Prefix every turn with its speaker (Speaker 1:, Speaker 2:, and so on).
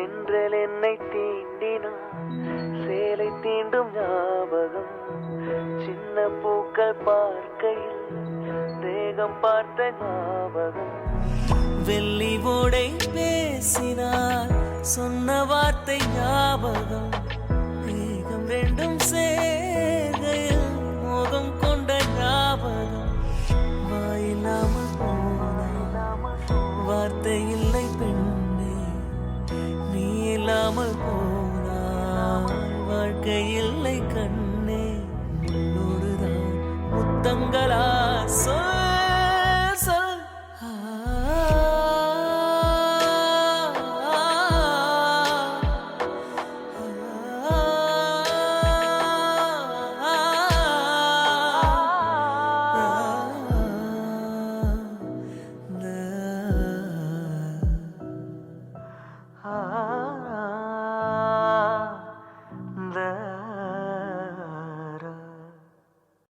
Speaker 1: தென்றல் என்னை தீண்டினான், சேலை தீண்டும் ஞாபகம். சின்ன பூக்கள் பார்க்கையில் தேகம் பார்த்த ஞாபகம். வெள்ளி ஓடை பேசினார், சொன்ன வார்த்தை ஞாபகம். மேகம் ரெண்டும் சேர்கையில் மோகம் கொண்ட ஞாபகம். வாயில்லாமல் போனான், வார்த்தை இல்லை பெண்ணே. நீ இல்லாமல் போனான், வாழ்க்கை இல்லை கண்ணே. உன்னோடுதான் முத்தங்களா சொல் சொல். Ah